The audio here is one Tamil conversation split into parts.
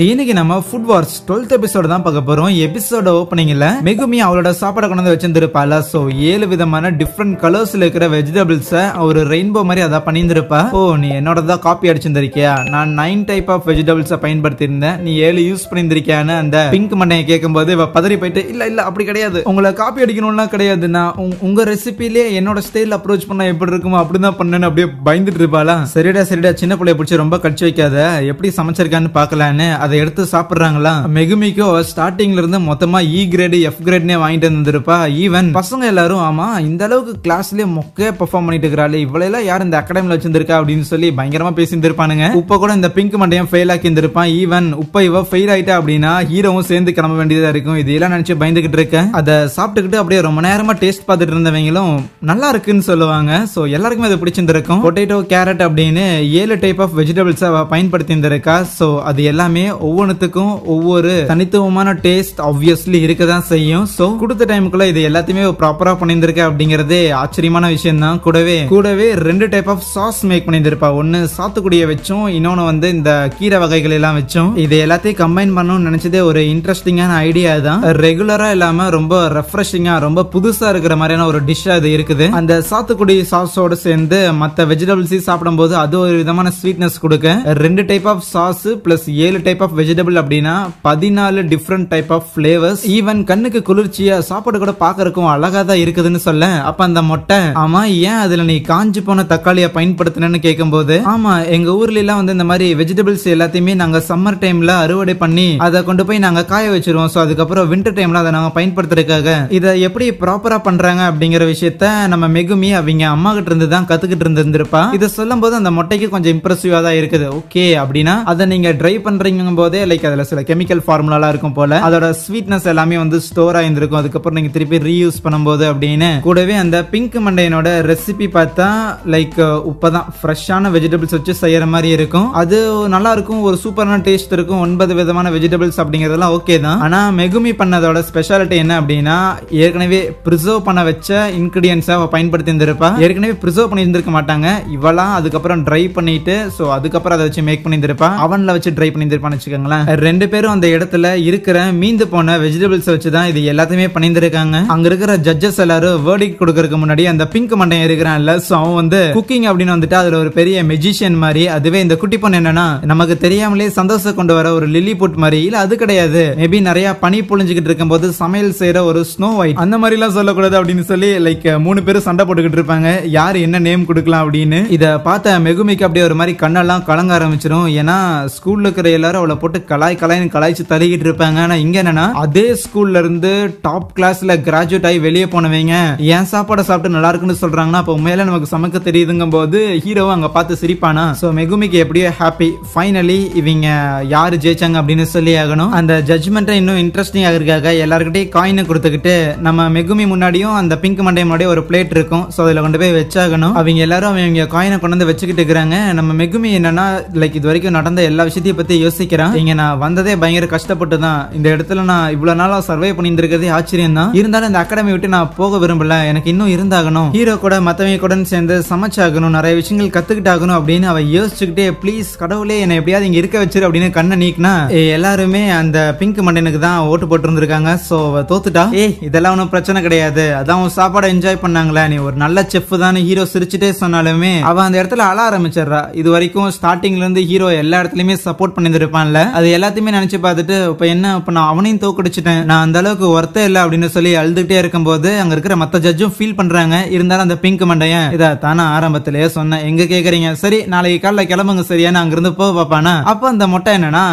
இன்னைக்கு நம்ம ஃபுட் வார்ஸ் 12th எபிசோட் தான் பார்க்க போறோம். எபிசோட ஓப்பனிங்ல மெகுமி அவளோட சாப்பாடு கொண்டு வந்து வச்சிருந்திருப்பால. சோ 7 விதமான டிஃபரெண்ட் கலர்ஸ்ல இருக்கிற வெஜிடபிள்ஸ் ஒரு ரெயின்போ மாதிரி அத பண்ணியிருந்திருப்பா. ஓ நீ என்னோட தான் காப்பி அடிச்சிருந்திருக்கியா? நான் 9 டைப் ஆஃப் வெஜிடபிள்ஸ் பயன்படுத்தி இருந்தேன், நீ 7 யூஸ் பண்ணியிருந்திருக்கியான்னு அந்த பிங்க் மண்டையை கேட்கும்போது இவ பதறி போயிட்டு இல்ல இல்ல அப்படி கிடையாது, உங்களை காப்பி அடிக்கணும்லாம் கிடையாது, நான் உங்க ரெசிபிலே என்னோட ஸ்டைல் அப்ரோச் பண்ணா எப்படி இருக்குமோ அப்படிதான் பண்ணேன்னு அப்படியே பயந்துட்டு இருப்பாளா. சரிடா சரிடா சின்ன பிள்ளைய பிடிச்சி ரொம்ப கடிச்சு வைக்காத, எப்படி சமைச்சிருக்கான்னு பாக்கலான்னு அதை எடுத்து சாப்பிடுறாங்களா. மெகுமிக்கோ ஸ்டார்டிங்ல இருந்து மொத்தமா இ கிரேடு எஃப் கிரேட்னே வாங்கிட்டு வந்திருப்பா. ஈவன் பசங்க எல்லாரும் ஆமா இந்த அளவுக்கு கிளாஸ்லயே மொக்கையா பெர்ஃபார்ம் பண்ணிட்டு இருக்காளே, இவ்வளவு யார் இந்த அகாடமில வச்சிருந்திருக்கா அப்படின்னு சொல்லி பயங்கரமா பேசியிருந்திருப்பானுங்க. உப்ப கூட இந்த பிங்க் மண்டையும் ஃபெயில் ஆக்கி இருந்திருப்பான். ஈவன் உப்ப இவ ஃபெயில் ஆயிட்டா அப்படின்னா ஹீரோவும் சேர்ந்து கிளம்ப வேண்டியதா இருக்கும். இதெல்லாம் நினைச்சு பயந்துகிட்டு இருக்கேன். அதை சாப்பிட்டுக்கிட்டு அப்படியே ரொம்ப நேரமா டேஸ்ட் பார்த்துட்டு இருந்தவங்களும் நல்லா இருக்குன்னு சொல்லுவாங்க. சோ எல்லாருக்குமே அது பிடிச்சிருந்திருக்கும். பொட்டேட்டோ கேரட் அப்படின்னு 7 டைப் ஆஃப் வெஜிடபிள்ஸ் பயன்படுத்தி இருந்திருக்கா. சோ அது எல்லாமே ஒவ்வொன்றுத்துக்கும் ஒவ்வொரு தனித்துவமான டேஸ்ட் ஆப்வியஸ்லி இருக்கதான் செய்யும். சோ கொடுத்த டைமுக்குள்ள இது எல்லாத்தையுமே ப்ராப்பரா பண்ணியிருந்திருக்க அப்படிங்கறதே ஆச்சரியமான விஷயம் தான். கூடவே 2 டைப் ஆஃப் சாஸ் மேக் பண்ணியிருந்திருப்பா. ஒன்னு சாத்துக்குடியை வச்சும் இன்னொன்னு வந்து இந்த கீரை வகைகள் எல்லாம் வச்சும். இது எல்லாத்தையும் கம்பைன் பண்ணணும்னு நினைச்சதே ஒரு இன்ட்ரெஸ்டிங்கான ஐடியா தான். ரெகுலரா இல்லாம ரொம்ப ரெஃப்ரெஷிங்கா ரொம்ப புதுசா இருக்கிற மாதிரியான ஒரு டிஷ்ஷா இது இருக்குது. அந்த சாத்துக்குடி சாஸோட சேர்ந்து மத்த வெஜிடபிள்ஸ் சாப்பிடும் போது அது ஒரு விதமான ஸ்வீட்னஸ் கொடுக்க 2 type of sauce plus 7 type of vegetable அப்படின்னா 14 different type of flavours. Even கண்ணுக்கு குளிர்ச்சியா சாப்பாடு கூட பாக்குறதுக்கும் அழகா தான் இருக்குதுன்னு சொல்ல. அப்ப அந்த மொட்டை ஆமா ஏன் அதுல நீ காஞ்சி போன தக்காளியை பயன்படுத்தினு கேட்கும் போது ஆமா எங்க ஊர்ல எல்லாம் வந்து இந்த மாதிரி வெஜிடபிள்ஸ் எல்லாத்தையுமே நாங்க சம்மர் டைம்ல அறுவடை பண்ணி அதை கொண்டு போய் நாங்க காய வச்சிருவோம். சோ அதுக்கப்புறம் விண்டர் டைம்ல அதை நாங்க பயன்படுத்துறதுக்காக இதை எப்படி ப்ராப்பரா பண்றாங்க அப்படிங்கிற விஷயத்த நம்ம மெகுமி அவங்க அம்மா கிட்ட இருந்து தான் கத்துக்கிட்டு இருந்திருப்பா. இதை சொல்லும் போது அந்த மொட்டைக்கு கொஞ்சம் இம்ப்ரெசிவா தான் இருக்குது. ஓகே அப்படின்னா அதை நீங்க ட்ரை பண்றீங்க போதே லைக் அதுல சில கெமிக்கல் ஃபார்முலா இருக்கும் போல அதோட ஸ்வீட்னஸ் எல்லாமே வந்து ஸ்டோர் ஆயிருக்கும். அதுக்கப்புறம் நீங்க திருப்பி ரீயூஸ் பண்ணும்போது அப்படின்னு. கூடவே அந்த பிங்க் மண்டையனோட ரெசிபி பார்த்தா லைக் உப்பதான் ஃப்ரெஷ்ஷான வெஜிடபிள்ஸ் வச்சு செய்யற மாதிரி இருக்கும். அது நல்லா இருக்கும், ஒரு சூப்பரான டேஸ்ட் இருக்கும். 9 விதமான வெஜிடபிள்ஸ் அப்படிங்கறதெல்லாம் ஓகே தான். ஆனா மெகுமி பண்ணதோட ஸ்பெஷாலிட்டி என்ன அப்படின்னா ஏற்கனவே பிரிசர்வ் பண்ண வச்ச இன்கிரிடியன்ஸா பயன்படுத்தி இருந்திருப்பா. ஏற்கனவே பிரிசர்வ் பண்ணி இருந்திருக்க மாட்டாங்க இவெல்லாம். அதுக்கப்புறம் ட்ரை பண்ணிட்டு சோ அதுக்கப்புறம் அதை வச்சு மேக் பண்ணி இருந்திருப்பா. அவன்ல வச்சு ட்ரை பண்ணி இருந்திருப்பான்னு வச்சுக்கோங்களேன். 2 பேரும் அந்த இடத்துல இருக்கிற மீந்து போன வெஜிடபிள்ஸ் வச்சுதான் இது எல்லாத்தையுமே பண்ணியிருக்காங்க. அங்க இருக்கிற ஜட்ஜஸ் எல்லாரும் வேர்டிக் கொடுக்கறதுக்கு முன்னாடி அந்த பிங்க் மண்டையன் இருக்கிறான்ல சோ அவன் வந்து குக்கிங் அப்படின்னு வந்துட்டு அதுல ஒரு பெரிய மெஜிஷியன் மாதிரி. அதுவே இந்த குட்டி பொண்ணு என்னன்னா நமக்கு தெரியாமலே சந்தோஷம் கொண்டு வர ஒரு லில்லி புட் மாதிரி. இல்ல அது கிடையாது, மேபி நிறைய பனி பொழிஞ்சுக்கிட்டு இருக்கும் போது சமையல் செய்யற ஒரு ஸ்னோ ஒயிட் அந்த மாதிரி எல்லாம் சொல்லக்கூடாது அப்படின்னு சொல்லி லைக் 3 பேரும் சண்டை போட்டுக்கிட்டு இருப்பாங்க யாரு என்ன நேம் கொடுக்கலாம் அப்படின்னு. இத பார்த்த மெகுமிக்கு அப்படியே ஒரு மாதிரி கண்ணெல்லாம் கலங்க ஆரம்பிச்சிடும். ஏன்னா ஸ்கூல்ல இருக்கிற எல்லாரும் அவளை போட்டு கலாய்ச்சு தள்ளிக்கிட்டு இருப்பாங்க. ஆனா இங்க என்னன்னா அதே ஸ்கூல்ல இருந்து டாப் கிளாஸ்ல கிராஜுவேட் ஆகி வெளியே போனவங்க ஏன் சாப்பாடை சாப்பிட்டு நல்லா இருக்குன்னு சொல்றாங்கன்னா அப்ப உண்மையில நமக்கு சமைக்க தெரியுதுங்க போது ஹீரோவை அங்க பார்த்து சிரிப்பானா. சோ மெகுமிக்கு எப்படியோ ஹாப்பி. ஃபைனலி இவங்க யாரு ஜெயிச்சாங்க அப்படின்னு சொல்லி ஆகணும். அந்த ஜட்ஜ்மெண்ட் இன்னும் இன்ட்ரெஸ்டிங் ஆகிறதுக்காக எல்லாருக்கிட்டையும் காயினை கொடுத்துக்கிட்டு நம்ம மெகுமி முன்னாடியும் அந்த பிங்க் மண்டை முன்னாடியும் ஒரு பிளேட் இருக்கும். சோ அதுல கொண்டு போய் வச்சாகணும். அவங்க எல்லாரும் அவங்க காயினை கொண்டு வந்து வச்சுக்கிட்டு இருக்கிறாங்க. நம்ம மெகுமி என்னன்னா லைக் இது வரைக்கும் நடந்த எல்லா விஷயத்தையும் பத்தி யோசிக்கிறான். இங்க நான் வந்ததே பயங்கர கஷ்டப்பட்டு தான். இந்த இடத்துல நான் இவ்வளவு நாளா சர்வே பண்ணி இருக்கிறதே ஆச்சரியம் தான். இருந்தாலும் இந்த அகாடமி விட்டு நான் போக விரும்பல, எனக்கு இன்னும் இருந்தாகணும், ஹீரோ கூட மத்தவங்க கூட சேர்ந்து சமைச்சாகணும், நிறைய விஷயங்கள் கத்துக்கிட்டாகணும் அப்படின்னு அவ யோசிச்சுக்கிட்டே ப்ளீஸ் கடவுளே என்னை எப்படியாவது இங்க இருக்க வச்சிரு அப்படின்னு கண்ணை நீக்கினா எல்லாருமே அந்த பிங்க் மண்டனுக்கு தான் ஓட்டு போட்டு இருந்திருக்காங்க. சோ தோத்துட்டா. இதெல்லாம் ஒன்னும் பிரச்சனை கிடையாது, அதான் உன் சாப்பாடை என்ஜாய் பண்ணாங்களா, நீ ஒரு நல்ல செஃப் தான் ஹீரோ சிரிச்சுட்டே சொன்னாலுமே அவ அந்த இடத்துல அழ ஆரம்பிச்சிடறா. இது வரைக்கும் ஸ்டார்டிங்ல இருந்து ஹீரோ எல்லா இடத்துலயுமே சப்போர்ட் பண்ணிருப்பான்ல அது எல்லாத்தையுமே நினைச்சு பார்த்துட்டு இப்ப என்ன இப்ப நான் அவனையும் தோக்கடிச்சிட்டேன், நான் அந்த அளவுக்கு ஒர்த்தே இல்ல அப்படின்னு சொல்லி அழுதுகிட்டே இருக்கும் போது அங்க இருக்கிற மத்த ஜட்ஜும் ஃபீல் பண்றாங்க. இருந்தாலும் அந்த பிங்க் மண்டையன் இத தானே ஆரம்பத்திலேயே சொன்னேன், எங்க கேக்குறீங்க, சரி நாளைக்கு காலைல கிளம்புங்க சரியான அங்க இருந்து போக பாப்பானா. அப்ப அந்த மொட்டை என்னன்னா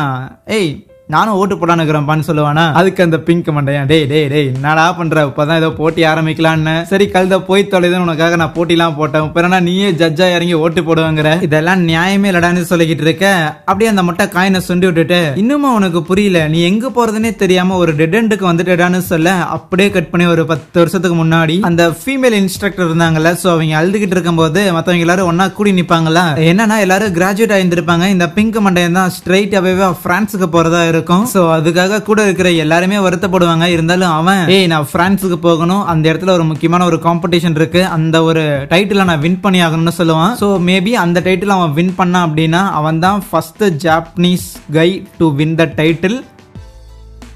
ஏய் நானும் ஓட்டு போடான்னு இருக்கிறேன்பான்னு சொல்லுவானா. அதுக்கு அந்த பிங்க் மண்டையன் டேய் டேய் டேய் என்னடா பண்ற, இப்பதான் ஏதோ போட்டி ஆரம்பிக்கலான்னு. சரி கழுத போய் தொலைதுன்னு உனக்காக நான் போட்டிலாம் போட்டேன், இப்ப நீயே ஜட்ஜா இறங்கி ஓட்டு போடுவாங்கிற, இதெல்லாம் நியாயமே இல்லடான்னு சொல்லிக்கிட்டு இருக்க. அப்படியே அந்த மொட்டை காயினை சுண்டி விட்டுட்டு இன்னுமா உனக்கு புரியல, நீ எங்க போறதுன்னே தெரியாம ஒரு டெட் எண்டுக்கு வந்துட்டேடான்னு சொல்ல. அப்படியே கட் பண்ணி ஒரு 10 வருஷத்துக்கு முன்னாடி அந்த ஃபீமேல் இன்ஸ்ட்ரக்டர் இருந்தாங்கல்ல சோ அவங்க அழுதுகிட்டு இருக்கும் போது மத்தவங்க எல்லாரும் ஒன்னா கூடி நிப்பாங்களா. என்னன்னா எல்லாரும் கிராஜுவேட் ஆயிருந்திருப்பாங்க. இந்த பிங்க் மண்டையன் தான் ஸ்ட்ரைட் அவே பிரான்ஸுக்கு போறதா இருக்கும். இருக்கும். சோ அதுக்காக கூட இருக்கிற எல்லாருமே வருத்தப்படுவாங்க. இருந்தாலும் அவன் நான் பிரான்ஸுக்கு போகணும், அந்த இடத்துல ஒரு முக்கியமான ஒரு காம்படிஷன் இருக்கு, அந்த ஒரு டைட்டில் நான் வின் பண்ணி ஆகணும்னு சொல்லுவான். சோ மேபி அந்த டைட்டில் அவன் வின் பண்ணான் அப்படின்னா அவன் தான் first Japanese guy to win the title.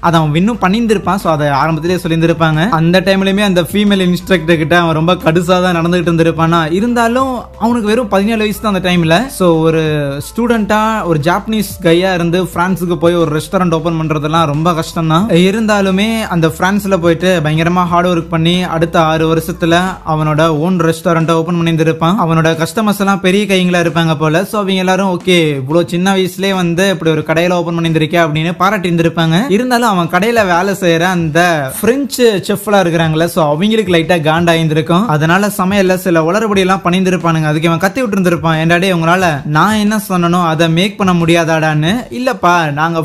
அதை அவன் வின்னும் பண்ணியிருந்திருப்பான். ஸோ அதை ஆரம்பத்திலேயே சொல்லியிருந்திருப்பாங்க. அந்த டைம்லயுமே அந்த ஃபீமேல் இன்ஸ்ட்ரக்டர் கிட்ட அவன் ரொம்ப கடுசா தான் நடந்துகிட்டு இருந்திருப்பானா. இருந்தாலும் அவனுக்கு வெறும் 17 வயசு தான் அந்த டைம்ல. ஸோ ஒரு ஸ்டூடெண்டா ஒரு ஜாப்பனீஸ் கையா இருந்து பிரான்ஸுக்கு போய் ஒரு ரெஸ்டாரண்ட் ஓபன் பண்றதெல்லாம் ரொம்ப கஷ்டம் தான். இருந்தாலுமே அந்த பிரான்ஸ்ல போயிட்டு பயங்கரமா ஹார்ட் ஒர்க் பண்ணி அடுத்த 6 வருஷத்துல அவனோட ஓன் ரெஸ்டாரண்ட் ஓபன் பண்ணியிருந்திருப்பான். அவனோட கஸ்டமர்ஸ் எல்லாம் பெரிய கைங்களா இருப்பாங்க போல. ஸோ அவங்க எல்லாரும் ஓகே இவ்வளவு சின்ன வயசுலயே வந்து இப்படி ஒரு கடையில ஓபன் பண்ணியிருந்திருக்கா அப்படின்னு பாராட்டி இருந்திருப்பாங்க. இருந்தாலும் அவன் கடையில வேலை செய்யற அந்த பிரெஞ்சு செஃப்லாம் இருக்கிறாங்களே, சோ அவங்களுக்கு லைட்டா காண்டா இருந்திருக்கும். அதனால சமையல்ல சில உளறுபடி எல்லாம் பண்ணியிருந்திருப்பானுங்க. அதுக்கு அவன் கத்தி விட்டு இருந்திருப்பான். என்னடே உங்களால நான் என்ன சொன்னனோ அதை மேக் பண்ண முடியாதாடான்னு. இல்லப்பா நாங்க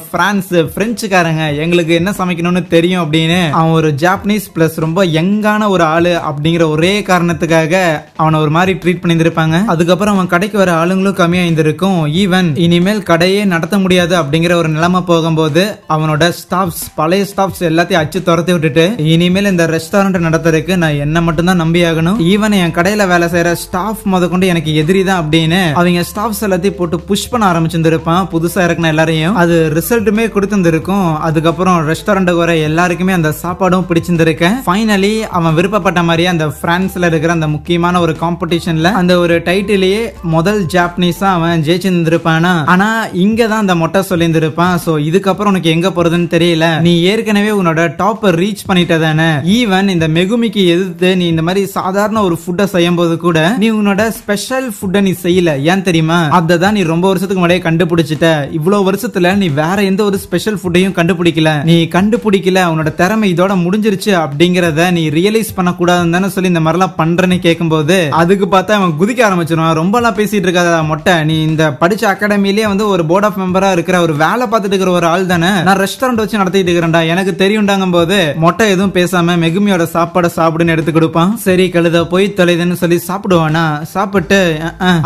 பிரெஞ்சுக்காரங்க, எங்களுக்கு என்ன சமைக்கணும்னு தெரியும் அப்படின்னு அவன் ஒரு ஜாப்பனீஸ் பிளஸ் ரொம்ப யங்கான ஒரு ஆளு அப்படிங்கிற ஒரே காரணத்துக்காக அவனை ஒரு மாதிரி ட்ரீட் பண்ணியிருந்திருப்பாங்க. அதுக்கப்புறம் அவன் கடைக்கு வர ஆளுங்களும் கம்மியா இருந்திருக்கும். ஈவன் இனிமேல் கடையே நடத்த முடியாது அப்படிங்கிற ஒரு நிலைமை போகும்போது அவனோட ஸ்டாஃப்ஸ் பழைய ஸ்டாஃப்ஸ் எல்லாத்தையும் அச்சு துரத்தி விட்டுட்டு இனிமேல் இந்த ரெஸ்டாரண்ட் நடத்துறதுக்கு நான் என்ன மட்டும் தான் நம்பி ஆகணும். ஈவன் என் கடையில வேலை செய்யற ஸ்டாஃப் முத கொண்டு எனக்கு எதிரி தான் அப்படின்னு அவங்க ஸ்டாஃப்ஸ் எல்லாத்தையும் போட்டு புஷ் பண்ண ஆரம்பிச்சிருந்திருப்பான். புதுசா இருக்கிற எல்லாரையும் அது ரிசல்ட்டுமே கொடுத்திருந்திருக்கும். அதுக்கப்புறம் ரெஸ்டாரண்ட்டுக்கு வர எல்லாருக்குமே அந்த சாப்பாடும் பிடிச்சிருந்திருக்கேன். ஃபைனலி அவன் விருப்பப்பட்ட மாதிரியே அந்த பிரான்ஸ்ல இருக்கிற அந்த முக்கியமான ஒரு காம்படிஷன்ல அந்த ஒரு டைட்டிலேயே முதல் ஜாப்பனீஸா அவன் ஜெயிச்சிருந்திருப்பானா. ஆனா இங்க தான் அந்த மொட்டை சொல்லியிருந்திருப்பான். சோ இதுக்கப்புறம் உனக்கு எங்க போறதுன்னு தெரியல, நீ ஏற்கனவே உன்னோட டாப்பை ரீச் பண்ணிட்டதானே. ஈவன் இந்த மெகுமிக்கு எதிர்த்து நீ இந்த மாதிரி சாதாரண ஒரு ஃபுட்டை செய்யும் போது கூட நீ உன்னோட ஸ்பெஷல் ஃபுட்டை நீ செய்யல. ஏன் தெரியுமா? அததான் நீ ரொம்ப வருஷத்துக்கு முன்னாடியே கண்டுபிடிச்சிட்ட. இவ்வளவு வருஷத்துல நீ வேற எந்த ஒரு ஸ்பெஷல் ஃபுட்டையும் கண்டுபிடிக்கல. நீ கண்டுபிடிக்கல, உன்னோட திறமை இதோட முடிஞ்சிருச்சு அப்படிங்கறத நீ ரியலைஸ் பண்ண கூடாதுன்னு சொல்லி இந்த மாதிரிலாம் பண்றேன்னு கேட்கும்போது அதுக்கு பார்த்தா அவன் குதிக்க ஆரம்பிச்சிருவான். ரொம்ப எல்லாம் பேசிட்டு இருக்காத மொட்டை, நீ இந்த படிச்ச அகாடமிலேயே வந்து ஒரு போர்ட் ஆஃப் மெம்பரா இருக்கிற ஒரு வேலை பார்த்துட்டு இருக்கிற ஒரு ஆள் தானே, நான் ரெஸ்டாரண்ட் வச்சு நடத்திட்டு இருக்கிறேன்டா, எனக்கு தெரியும்டாங்கும் போது மொட்டை எதுவும் பேசாம மெகுமியோட சாப்பாட சாப்பிடுன்னு எடுத்து கொடுப்பான். சரி கழுத போய் தொலைதுன்னு சொல்லி சாப்பிடுவானா. சாப்பிட்டு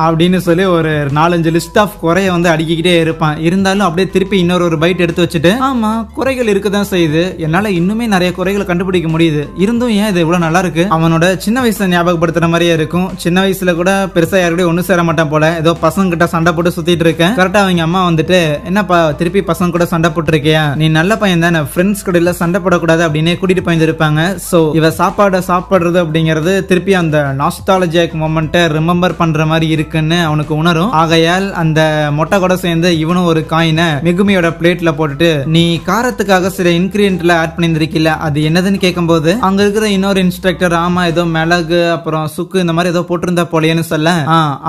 அப்படின்னு சொல்லி ஒரு 4-5 லிஸ்ட் ஆஃப் குறைய வந்து அடிக்கிட்டே இருப்பான். இருந்தாலும் அப்படியே திருப்பி இன்னொரு பைட் எடுத்து வச்சுட்டு ஆமா குறைகள் இருக்குதான் செய்யுது, என்னால இன்னுமே நிறைய குறைகளை கண்டுபிடிக்க முடியுது, இருந்தும் ஏன் இது இவ்வளவு நல்லா இருக்கு. அவனோட சின்ன வயசுல ஞாபகப்படுத்துற மாதிரியே இருக்கும். சின்ன வயசுல கூட பெருசா யாருடைய ஒண்ணு சேர மாட்டான் போல, ஏதோ பசங்க கிட்ட சண்டை போட்டு சுத்திட்டு இருக்கேன். கரெக்டா அவங்க அம்மா வந்துட்டு என்னப்பா திருப்பி பசங்க கூட சண்டை போட்டு இருக்கியா, நீ நல்ல பையன் தானே, ஃப்ரெண்ட்ஸ் கூட சண்டை போடக்கூடாது அப்படின்னு கூட்டிட்டு போயிருப்பாங்க. சோ இவ சாப்பாட சாப்பிடுறது அப்படிங்கிறது திருப்பி அந்த நாஸ்டாலஜிக் மொமெண்ட்டை ரிமெம்பர் பண்ற மாதிரி இருக்குன்னு அவனுக்கு உணரும். ஆகையால் அந்த மொட்டை கூட சேர்ந்து இவனும் ஒரு காயினை மெகுமியோட பிளேட்ல போட்டுட்டு நீ காரத்துக்காக சில இன்கிரியன்ட்ல ஆட் பண்ணிருக்கீல அது என்னதுன்னு கேட்கும்போது அங்க இருக்கிற இன்னொரு இன்ஸ்ட்ரக்டர் ஆமா ஏதோ மிளகு அப்புறம் சுக்கு இந்த மாதிரி ஏதோ போட்டிருந்தா போலையேன்னு சொல்ல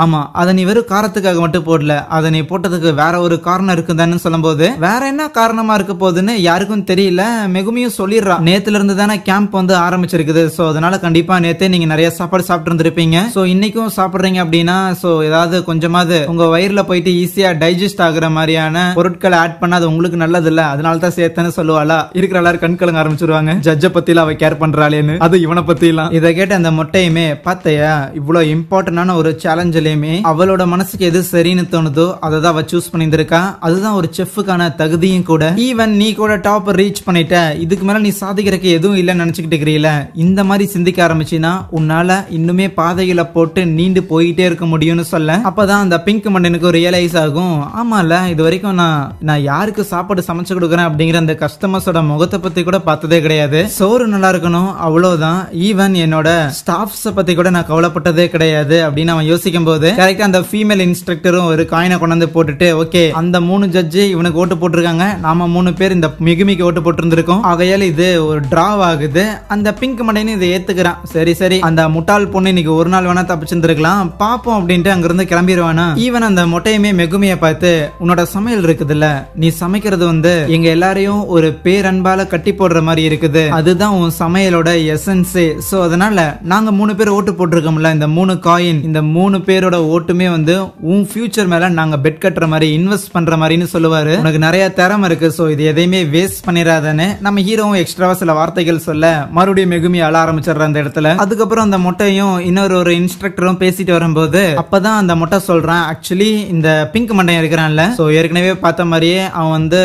ஆமா அதை நீ வெறும் காரத்துக்காக மட்டும் போடல, அதை நீ போட்டதுக்கு வேற ஒரு காரணம் இருக்குதான்னு சொல்லும் போது வேற என்ன காரணமா இருக்க போகுதுன்னு யாருக்கும் தெரியல. மெகுமியும் சொல்லிடுறா, நேத்துல இருந்து தானே கேம்ப் வந்து ஆரம்பிச்சிருக்குது, சோ அதனால கண்டிப்பா நேத்தே நீங்க நிறைய சாப்பாடு சாப்பிட்டு இருந்திருப்பீங்க, சோ இன்னைக்கும் சாப்பிடுறீங்க அப்படின்னா சோ ஏதாவது கொஞ்சமாவது உங்க வயிறுல போயிட்டு ஈஸியா டைஜஸ்ட் ஆகுற மாதிரியான பொருட்களை ஆட் பண்ணா அது உங்களுக்கு நல்லது இல்ல, அதனால தான் சேர்த்தேன்னு சொல்லுவாளா. இருக்கிற எல்லாரும் கண் கலங்க ஆரம்பிச்சிருவாங்க, ஜட்ஜ பத்தில அவ கேர் பண்றாளேன்னு, அது இவனை பத்தி எல்லாம். இதை கேட்ட அந்த மொட்டையுமே பார்த்தையா இவ்வளவு இம்பார்ட்டன்டான ஒரு சேலஞ்சிலையுமே அவளோட மனசுக்கு எது சரின்னு தோணுதோ அதை தான் அவ சூஸ் பண்ணிருக்கா. அதுதான் ஒரு செஃப்க்கான தகுதியும் கூட. ஈவன் நீ கூட டாப் ரீச் பண்ணிட்ட, இதுக்கு மேல நீ சாதிக்கிறதுக்கு எதுவும் இல்லைன்னு நினைச்சுக்கிட்டு இருக்கிறீல, இந்த மாதிரி சிந்திக்க ஆரம்பிச்சுன்னா உன்னால இன்னுமே பாதைகளை போட்டு நீண்டு போயிட்டே இருக்க முடியும்னு சொல்ல அப்பதான் அந்த பிங்க் மண்டனுக்கு ரியலைஸ் ஆகும், ஆமால இது வரைக்கும் நான் யாருக்கு சாப்பாடு சமைச்சு கொடுக்குறேன் அப்படிங்கிற அந்த கஸ்டமர்ஸோட முகத்தை பத்தி கூட பார்த்ததே கிடையாது. சோறு நல்லா இருக்கணும் அவ்வளவுதான், ஈவன் என்னோட ஸ்டாஃப்ஸ் பத்தி கூட நான் கவலைப்பட்டதே கிடையாது அப்படின்னு அவன் யோசிக்கும் போது கரெக்டா அந்த ஃபீமேல் இன்ஸ்ட்ரக்டரும் ஒரு காயினை கொண்டு போட்டுட்டு ஓகே அந்த 3 ஜட்ஜு இவனுக்கு ஓட்டு போட்டிருக்காங்க, நாம 3 பேர் இந்த மிகுமிக்கு ஓட்டு போட்டிருந்திருக்கோம், ஆகையால இது ஒரு டிராவ் ஆகுது. அந்த பிங்க் மண்டைன்னு இதை ஏத்துக்கிறான். சரி சரி அந்த முட்டாள் பொண்ணு இன்னைக்கு ஒரு நாள் வேணா தப்பிச்சிருந்திருக்கலாம் பாப்போம் அப்படின்ட்டு அங்கிருந்து கிளம்பிடுவானா. ஈவன் அந்த மொட்டையுமே மெகுமிய பார்த்து உன்னோட சமையல் இருக்குதுல்ல, நீ சமைக்கிறது வந்து எங்க எல்லாரையும் ஒரு பேரன்பால கட்டி போடுற மாதிரி இருக்குது, அதுதான் உன் சமையலோட எசன்ஸே. சோ அதனால நாங்க 3 பேர் ஓட்டு போட்டிருக்கோம்ல, இந்த 3 காயின் இந்த 3 பேரோட ஓட்டுமே வந்து உன் ஃபியூச்சர் மேல நாங்க பெட் கட்டுற மாதிரி இன்வெஸ்ட் பண்ற மாதிரின்னு சொல்லுவாரு. உனக்கு நிறைய திறமை இருக்கு, சோ இது எதையுமே வேஸ்ட் வேஸ்ட் பண்ணிடாதன்னு நம்ம ஹீரோவும் எக்ஸ்ட்ராவா சில வார்த்தைகள் சொல்ல மறுபடியும் மெகுமி அழ ஆரம்பிச்சிடுற அந்த இடத்துல. அதுக்கப்புறம் அந்த மொட்டையும் ஒரு இன்ஸ்ட்ரக்டரும் பேசிட்டு வரும்போது அப்பதான் அந்த மொட்டை சொல்றான், ஆக்சுவலி இந்த பிங்க் மண்டையன் இருக்கிறான்ல, சோ ஏற்கனவே பார்த்த மாதிரியே அவன் வந்து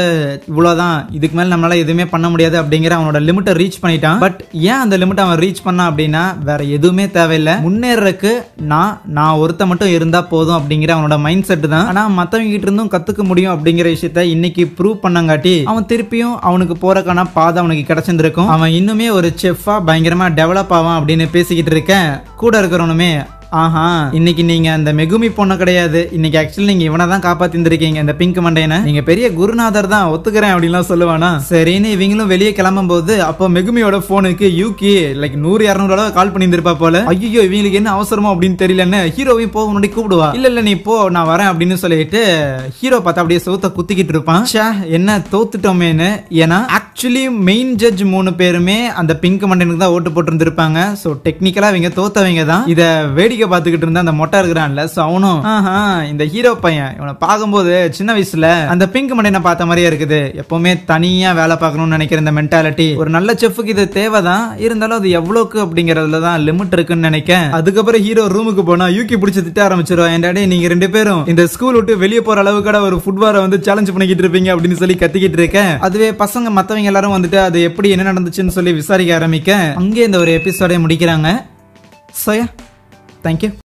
இவ்வளவுதான், இதுக்கு மேல நம்மளால எதுவுமே பண்ண முடியாது அப்படிங்கிற அவனோட லிமிட்டை ரீச் பண்ணிட்டான். பட் ஏன் அந்த லிமிட் அவன் ரீச் பண்ணா அப்படின்னா வேற எதுவுமே தேவையில்லை, முன்னேறதுக்கு நான் ஒருத்த மட்டும் இருந்தா போதும் அப்படிங்கிற அவனோட மைண்ட் செட் தான். ஆனா மத்தவங்க கிட்ட இருந்தும் கத்துக்க முடியும் அப்படிங்கிற விஷயத்த இன்னைக்கு ப்ரூவ் பண்ணங்காட்டி அவன் திருப்பியும் அவனுக்கு போறக்கான பாதை அவனுக்கு கிடைச்சிருக்கும். அவன் இன்னுமே ஒரு செஃப்பா பயங்கரமா டெவலப் ஆவான் அப்படின்னு பேசிக்கிட்டு இருக்கேன். கூட இருக்கிறவனுமே ஆஹா, இன்னைக்கு நீங்க அந்த மெகுமி பொண்ணு கிடையாது, இன்னைக்கு ஆக்சுவலி நீங்க இவனை தான் காப்பாத்திருக்கீங்க, இந்த பிங்க் மண்டையனை, நீங்க பெரிய குருநாதர் தான் ஒத்துக்கிறேன் அப்படின்லாம் சொல்லுவானா. சரின்னு இவங்களும் வெளியே கிளம்பும் போது அப்போ மெகுமியோட போனுக்கு யூகி லைக் 100-200 கால் பண்ணியிருப்பா போல. ஐயோ இவங்களுக்கு என்ன அவசரமோ அப்படின்னு தெரியலன்னு ஹீரோவையும் போக முன்னாடி கூப்பிடுவா. இல்ல நீ போ நான் வரேன் அப்படின்னு சொல்லிட்டு ஹீரோ பார்த்தா அப்படியே சவுத்த குத்திக்கிட்டு இருப்பான். என்ன தோத்துட்டோமேனு. ஏன்னா ஆக்சுவலி மெயின் ஜட்ஜ் 3 பேருமே அந்த பிங்க் மண்டையனுக்கு தான் ஓட்டு போட்டு இருந்திருப்பாங்க. சோ டெக்னிக்கலா இவங்க தோத்தவங்க தான். இத வேடிக்கை பாத்துக்கிட்டு இருந்த அந்த மொட்டை இருக்கிறான்ல, சோ அவனும் இந்த ஹீரோ பையன் இவனை பார்க்கும்போது சின்ன வயசுல அந்த பிங்க் மண்டையனை பார்த்த மாதிரியே இருக்குது, எப்பவுமே தனியா வேலை பார்க்கணும்னு நினைக்கிற இந்த மென்டாலிட்டி ஒரு நல்ல செஃப்க்கு இது தேவைதான், இருந்தாலும் அது எவ்வளவுக்கு அப்படிங்கறதுலதான் லிமிட் இருக்குன்னு நினைக்கிறேன். அதுக்கப்புறம் ஹீரோ ரூமுக்கு போனா யூகி பிடிச்சி திட்ட ஆரம்பிச்சிருவா, என்டாடே நீங்க 2 பேரும் இந்த ஸ்கூல் விட்டு வெளியே போற அளவுக்கு ஒரு ஃபுட்பாரை வந்து சேலஞ்ச் பண்ணிக்கிட்டு இருப்பீங்க அப்படின்னு சொல்லி கத்திக்கிட்டு இருக்கேன். அதுவே பசங்க மத்தவங்க எல்லாரும் வந்துட்டு அது எப்படி என்ன நடந்துச்சுன்னு சொல்லி விசாரிக்க ஆரம்பிக்க அங்கே இந்த ஒரு எபிசோட முடிக்கிறாங்க. Soya, thank you.